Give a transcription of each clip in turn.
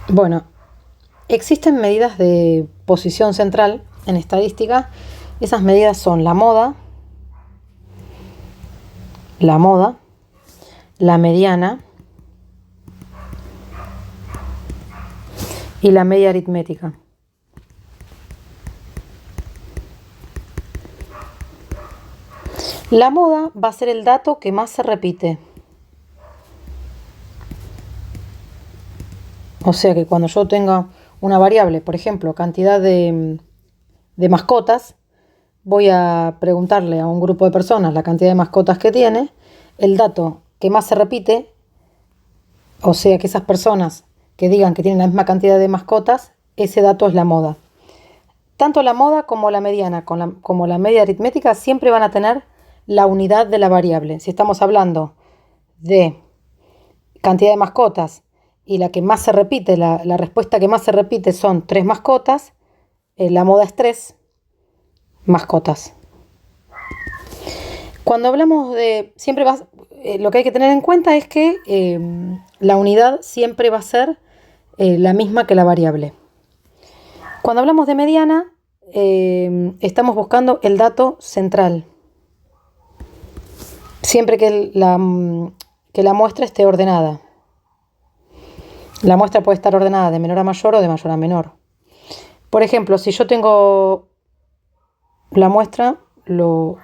Bueno, existen medidas de posición central en estadística. Esas medidas son la moda, la mediana y la media aritmética. La moda va a ser el dato que más se repite. O sea que cuando yo tenga una variable, por ejemplo, cantidad de mascotas, voy a preguntarle a un grupo de personas la cantidad de mascotas que tiene, el dato que más se repite, o sea que esas personas que digan que tienen la misma cantidad de mascotas, ese dato es la moda. Tanto la moda como la mediana como la media aritmética siempre van a tener la unidad de la variable. Si estamos hablando de cantidad de mascotas y la que más se repite, la respuesta que más se repite son 3 mascotas, la moda es 3 mascotas. Cuando hablamos de, lo que hay que tener en cuenta es que la unidad siempre va a ser la misma que la variable. Cuando hablamos de mediana, estamos buscando el dato central. Siempre que la muestra esté ordenada. La muestra puede estar ordenada de menor a mayor o de mayor a menor. Por ejemplo, si yo tengo la muestra, lo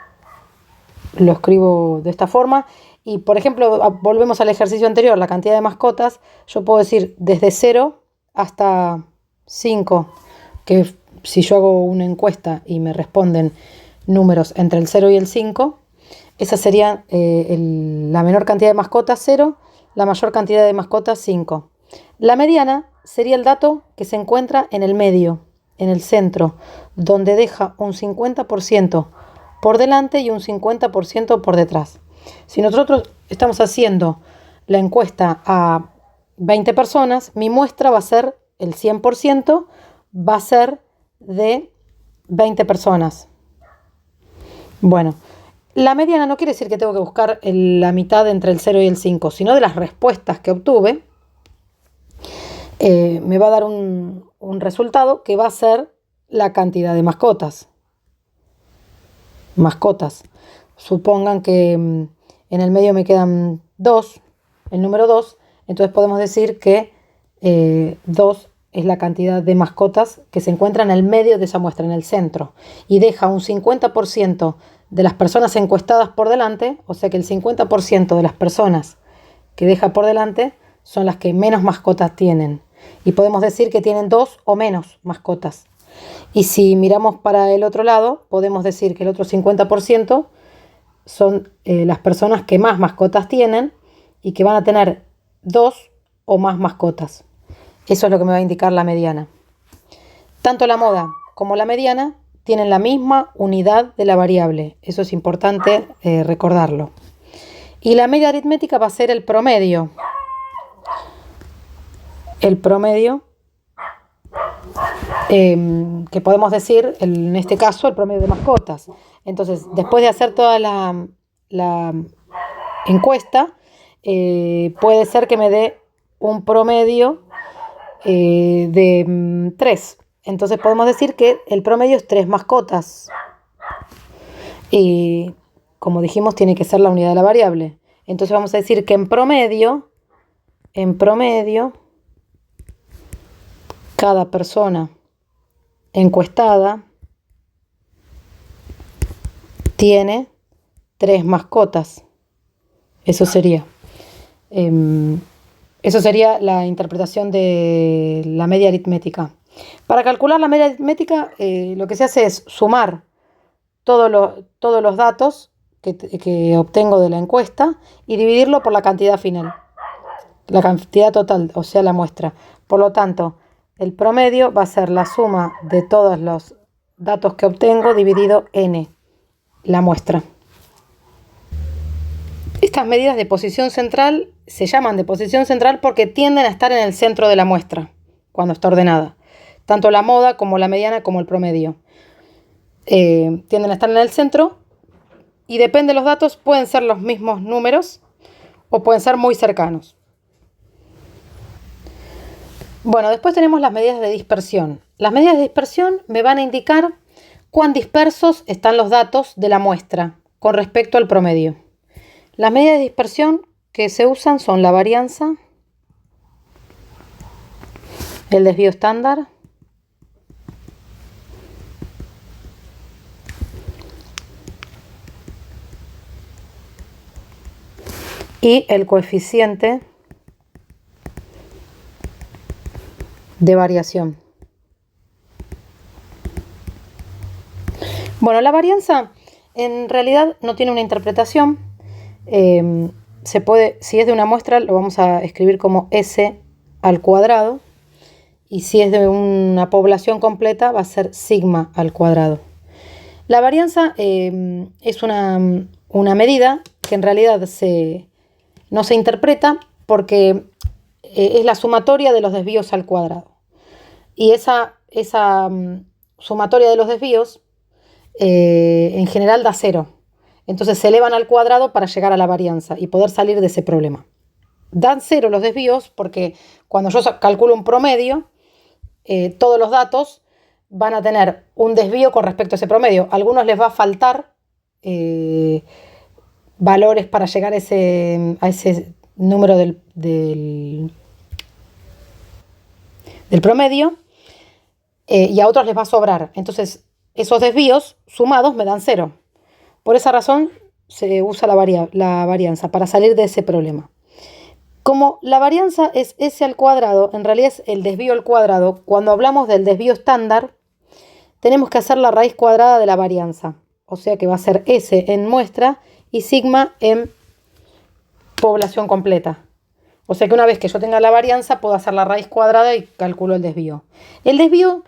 escribo de esta forma. Y, por ejemplo, volvemos al ejercicio anterior, la cantidad de mascotas. Yo puedo decir desde 0 hasta 5, que si yo hago una encuesta y me responden números entre el 0 y el 5, esa sería la menor cantidad de mascotas 0, la mayor cantidad de mascotas 5. La mediana sería el dato que se encuentra en el medio, en el centro, donde deja un 50% por delante y un 50% por detrás. Si nosotros estamos haciendo la encuesta a 20 personas, mi muestra va a ser el 100%, va a ser de 20 personas. Bueno, la mediana no quiere decir que tengo que buscar la mitad entre el 0 y el 5, sino de las respuestas que obtuve, me va a dar un resultado que va a ser la cantidad de mascotas. Supongan que en el medio me quedan 2, el número 2, entonces podemos decir que 2 es la cantidad de mascotas que se encuentra en el medio de esa muestra, en el centro, y deja un 50% de las personas encuestadas por delante, o sea que el 50% de las personas que deja por delante son las que menos mascotas tienen. Y podemos decir que tienen 2 o menos mascotas. Y si miramos para el otro lado, podemos decir que el otro 50% son las personas que más mascotas tienen y que van a tener 2 o más mascotas. Eso es lo que me va a indicar la mediana. Tanto la moda como la mediana tienen la misma unidad de la variable. Eso es importante recordarlo. Y la media aritmética va a ser el promedio. El promedio, que podemos decir, en este caso, el promedio de mascotas. Entonces, después de hacer toda la encuesta, puede ser que me dé un promedio de 3. Entonces podemos decir que el promedio es 3 mascotas. Y como dijimos, tiene que ser la unidad de la variable. Entonces vamos a decir que en promedio, cada persona encuestada tiene 3 mascotas. Eso sería la interpretación de la media aritmética. Para calcular la media aritmética, lo que se hace es sumar todos los datos que obtengo de la encuesta y dividirlo por la cantidad final, la cantidad total, o sea, la muestra. Por lo tanto, el promedio va a ser la suma de todos los datos que obtengo dividido n, la muestra. Estas medidas de posición central se llaman de posición central porque tienden a estar en el centro de la muestra cuando está ordenada. Tanto la moda como la mediana como el promedio tienden a estar en el centro y depende de los datos, pueden ser los mismos números o pueden ser muy cercanos. Bueno, después tenemos las medidas de dispersión. Las medidas de dispersión me van a indicar cuán dispersos están los datos de la muestra con respecto al promedio. Las medidas de dispersión que se usan son la varianza, el desvío estándar y el coeficiente de variación. Bueno, la varianza en realidad no tiene una interpretación. Se puede, si es de una muestra, lo vamos a escribir como S al cuadrado. Y si es de una población completa, va a ser sigma al cuadrado. La varianza es una medida que en realidad no se interpreta porque es la sumatoria de los desvíos al cuadrado. Y esa sumatoria de los desvíos en general da 0. Entonces se elevan al cuadrado para llegar a la varianza y poder salir de ese problema. Dan 0 los desvíos porque cuando yo calculo un promedio, todos los datos van a tener un desvío con respecto a ese promedio. A algunos les va a faltar valores para llegar a ese número del promedio y a otros les va a sobrar. Entonces esos desvíos sumados me dan 0. Por esa razón se usa la varianza para salir de ese problema. Como la varianza es S al cuadrado, en realidad es el desvío al cuadrado. Cuando hablamos del desvío estándar, tenemos que hacer la raíz cuadrada de la varianza. O sea que va a ser S en muestra y sigma en población completa. O sea que una vez que yo tenga la varianza, puedo hacer la raíz cuadrada y calculo el desvío. El desvío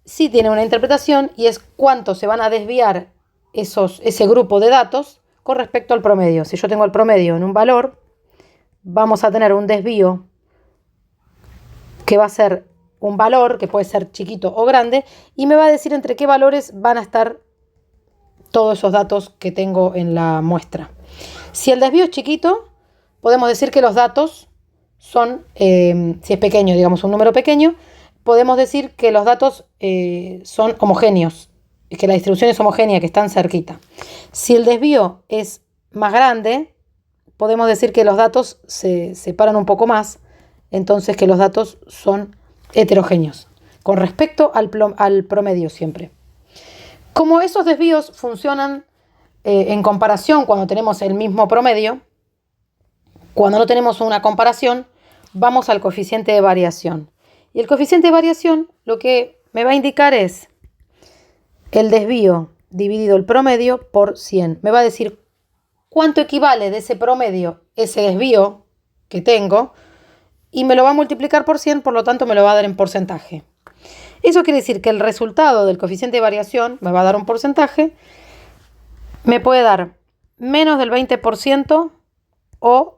sí tiene una interpretación y es cuánto se van a desviar ese grupo de datos con respecto al promedio. Si yo tengo el promedio en un valor, vamos a tener un desvío que va a ser un valor que puede ser chiquito o grande y me va a decir entre qué valores van a estar todos esos datos que tengo en la muestra. Si el desvío es chiquito, podemos decir que los datos son, si es pequeño, digamos un número pequeño, podemos decir que los datos son homogéneos, que la distribución es homogénea, que están cerquita. Si el desvío es más grande, podemos decir que los datos se separan un poco más, entonces que los datos son heterogéneos, con respecto al promedio siempre. Como esos desvíos funcionan en comparación cuando tenemos el mismo promedio, cuando no tenemos una comparación, vamos al coeficiente de variación. Y el coeficiente de variación lo que me va a indicar es el desvío dividido el promedio por 100. Me va a decir cuánto equivale de ese promedio ese desvío que tengo y me lo va a multiplicar por 100, por lo tanto me lo va a dar en porcentaje. Eso quiere decir que el resultado del coeficiente de variación me va a dar un porcentaje, me puede dar menos del 20% o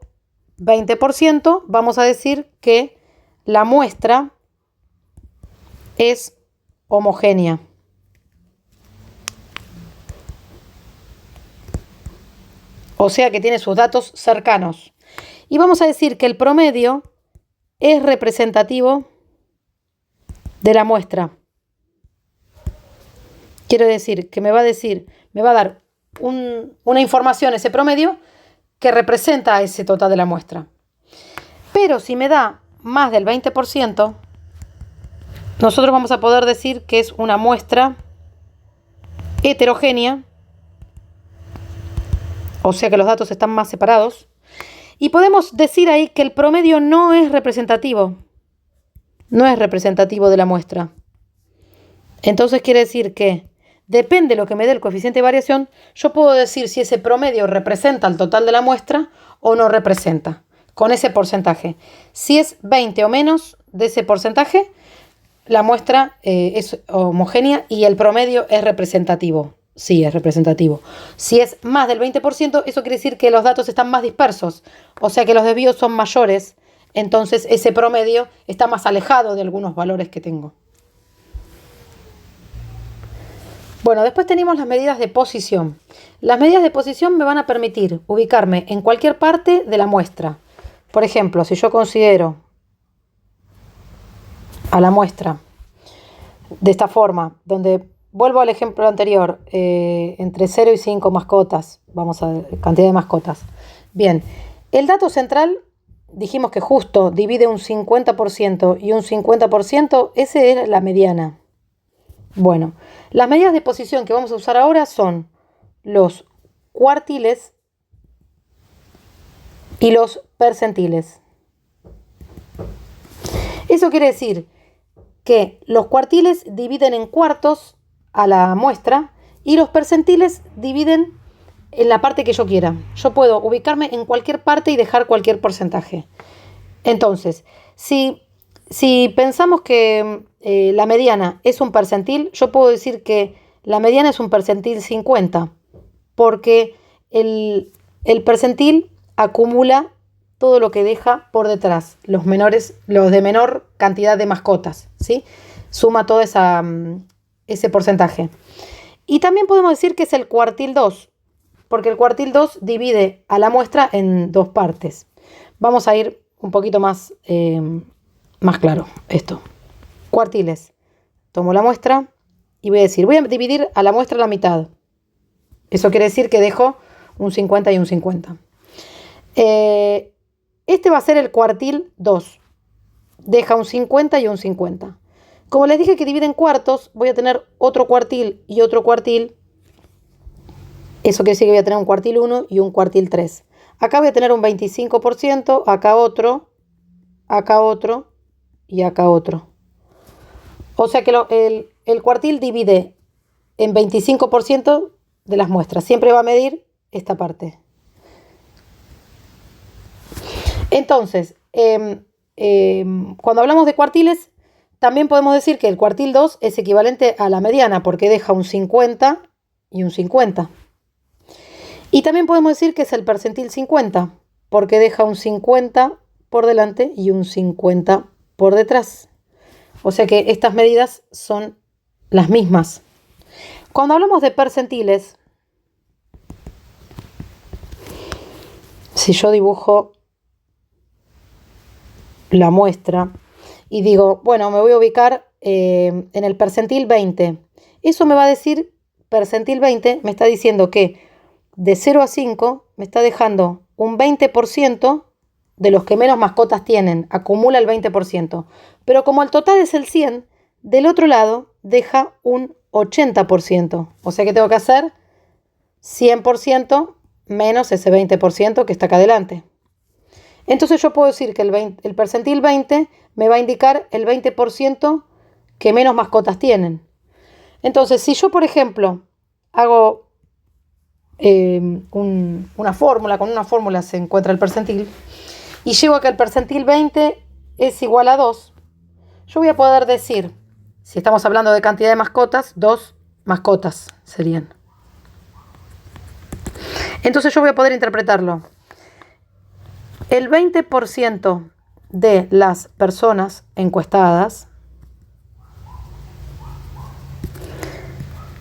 20%. Vamos a decir que la muestra es homogénea. O sea que tiene sus datos cercanos. Y vamos a decir que el promedio es representativo de la muestra. Quiero decir que me va a dar una información, ese promedio, que representa ese total de la muestra. Pero si me da más del 20%, nosotros vamos a poder decir que es una muestra heterogénea, o sea que los datos están más separados, y podemos decir ahí que el promedio no es representativo de la muestra. Entonces quiere decir que depende de lo que me dé el coeficiente de variación, yo puedo decir si ese promedio representa el total de la muestra o no representa, con ese porcentaje. Si es 20 o menos de ese porcentaje, la muestra es homogénea y el promedio es representativo. Sí, es representativo. Si es más del 20%, eso quiere decir que los datos están más dispersos, o sea que los desvíos son mayores, entonces ese promedio está más alejado de algunos valores que tengo. Bueno, después tenemos las medidas de posición. Las medidas de posición me van a permitir ubicarme en cualquier parte de la muestra. Por ejemplo, si yo considero a la muestra de esta forma, donde vuelvo al ejemplo anterior, entre 0 y 5 mascotas, vamos a ver, cantidad de mascotas. Bien, el dato central dijimos que justo divide un 50% y un 50%, esa es la mediana. Bueno, las medidas de posición que vamos a usar ahora son los cuartiles y los percentiles. Eso quiere decir que los cuartiles dividen en cuartos a la muestra y los percentiles dividen en la parte que yo quiera. Yo puedo ubicarme en cualquier parte y dejar cualquier porcentaje. Entonces, si pensamos que la mediana es un percentil, yo puedo decir que la mediana es un percentil 50, porque el percentil acumula todo lo que deja por detrás, los de menor cantidad de mascotas, ¿sí? Suma todo ese porcentaje. Y también podemos decir que es el cuartil 2, porque el cuartil 2 divide a la muestra en dos partes. Vamos a ir un poquito más claro esto. Cuartiles. Tomo la muestra y voy a decir, voy a dividir a la muestra a la mitad. Eso quiere decir que dejo un 50 y un 50. Este va a ser el cuartil 2. Deja un 50 y un 50. Como les dije que divide en cuartos, voy a tener otro cuartil y otro cuartil. Eso quiere decir que voy a tener un cuartil 1 y un cuartil 3. Acá voy a tener un 25%, acá otro y acá otro. O sea que el cuartil divide en 25% de las muestras. Siempre va a medir esta parte. Entonces, cuando hablamos de cuartiles, también podemos decir que el cuartil 2 es equivalente a la mediana porque deja un 50 y un 50. Y también podemos decir que es el percentil 50 porque deja un 50 por delante y un 50 por detrás. O sea que estas medidas son las mismas. Cuando hablamos de percentiles, si yo dibujo la muestra y digo, bueno, me voy a ubicar en el percentil 20. Eso me va a decir, percentil 20, me está diciendo que de 0 a 5 me está dejando un 20% de los que menos mascotas tienen, acumula el 20%. Pero como el total es el 100, del otro lado deja un 80%. O sea que tengo que hacer 100% menos ese 20% que está acá adelante. Entonces yo puedo decir que el percentil 20 me va a indicar el 20% que menos mascotas tienen. Entonces, si yo, por ejemplo, hago una fórmula, con una fórmula se encuentra el percentil, y llego a que el percentil 20 es igual a 2, yo voy a poder decir, si estamos hablando de cantidad de mascotas, 2 mascotas serían. Entonces yo voy a poder interpretarlo. El 20% de las personas encuestadas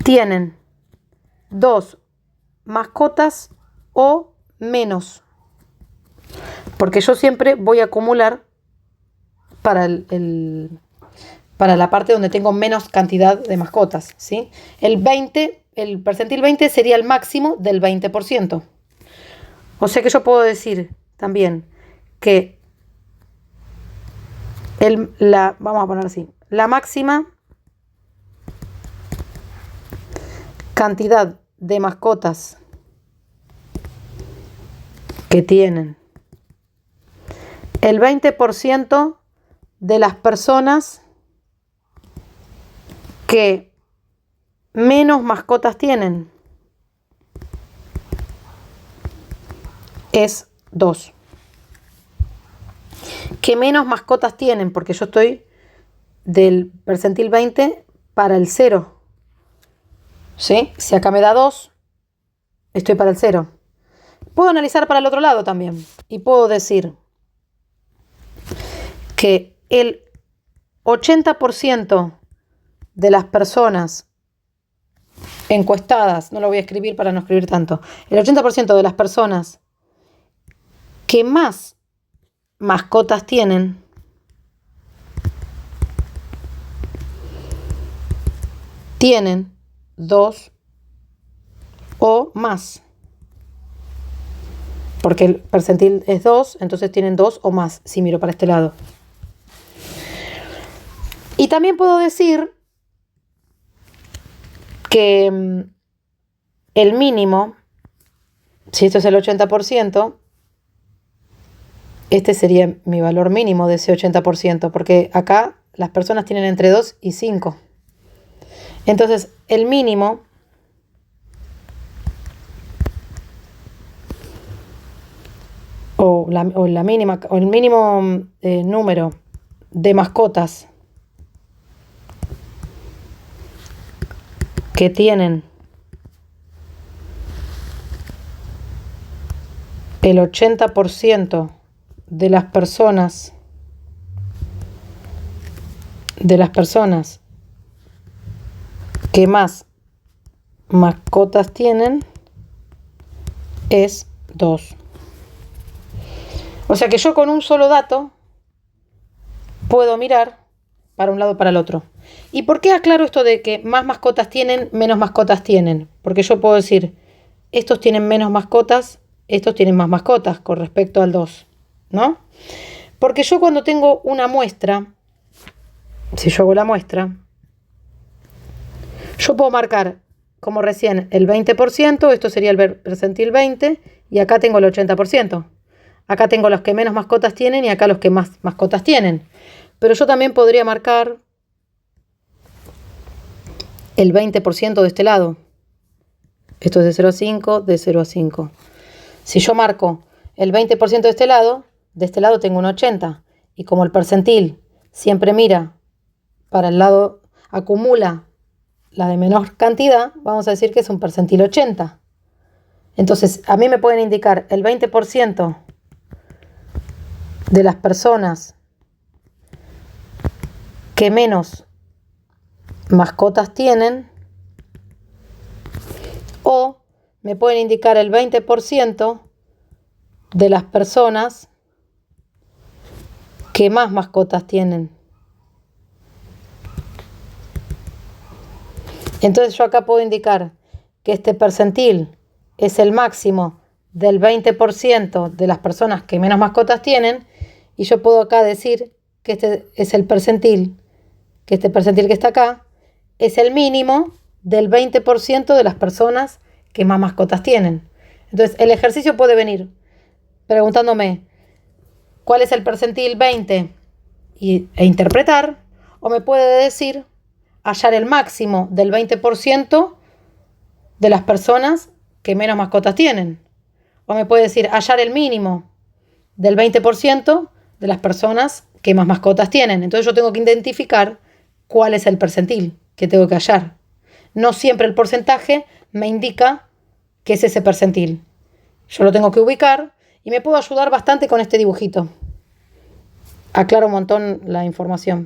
tienen 2 mascotas o menos. Porque yo siempre voy a acumular para la parte donde tengo menos cantidad de mascotas, ¿sí? El percentil 20 sería el máximo del 20%. O sea que yo puedo decir también que vamos a poner así, la máxima cantidad de mascotas que tienen el 20% de las personas que menos mascotas tienen es 2. Que menos mascotas tienen, porque yo estoy del percentil 20 para el 0. ¿Sí? Si acá me da 2, estoy para el 0. Puedo analizar para el otro lado también. Y puedo decir que el 80% de las personas encuestadas, no lo voy a escribir para no escribir tanto, el 80% de las personas que más mascotas tienen tienen 2 o más. Porque el percentil es 2, entonces tienen 2 o más, si miro para este lado. Y también puedo decir que el mínimo, si esto es el 80%, este sería mi valor mínimo de ese 80%, porque acá las personas tienen entre 2 y 5. Entonces, el mínimo o la mínima o el mínimo número de mascotas que tienen el 80% de las personas que más mascotas tienen es 2. O sea que yo con un solo dato puedo mirar para un lado o para el otro. ¿Y por qué aclaro esto de que más mascotas tienen, menos mascotas tienen? Porque yo puedo decir, estos tienen menos mascotas, estos tienen más mascotas con respecto al 2, ¿no? Porque yo cuando tengo una muestra, si yo hago la muestra, yo puedo marcar como recién el 20%, esto sería el percentil 20, y acá tengo el 80%. Acá tengo los que menos mascotas tienen y acá los que más mascotas tienen. Pero yo también podría marcar el 20% de este lado. Esto es de 0 a 5, de 0 a 5. Si yo marco el 20% de este lado tengo un 80. Y como el percentil siempre mira para el lado, acumula la de menor cantidad, vamos a decir que es un percentil 80. Entonces, a mí me pueden indicar el 20% de las personas que menos mascotas tienen, o me pueden indicar el 20% de las personas que más mascotas tienen. Entonces yo acá puedo indicar que este percentil es el máximo del 20% de las personas que menos mascotas tienen, y yo puedo acá decir que este es el percentil, que este percentil que está acá es el mínimo del 20% de las personas que más mascotas tienen. Entonces el ejercicio puede venir preguntándome cuál es el percentil 20 e interpretar, o me puede decir hallar el máximo del 20% de las personas que menos mascotas tienen, o me puede decir hallar el mínimo del 20% de las personas que más mascotas tienen. Entonces yo tengo que identificar cuál es el percentil que tengo que hallar. No siempre el porcentaje me indica qué es ese percentil. Yo lo tengo que ubicar y me puedo ayudar bastante con este dibujito. Aclara un montón la información.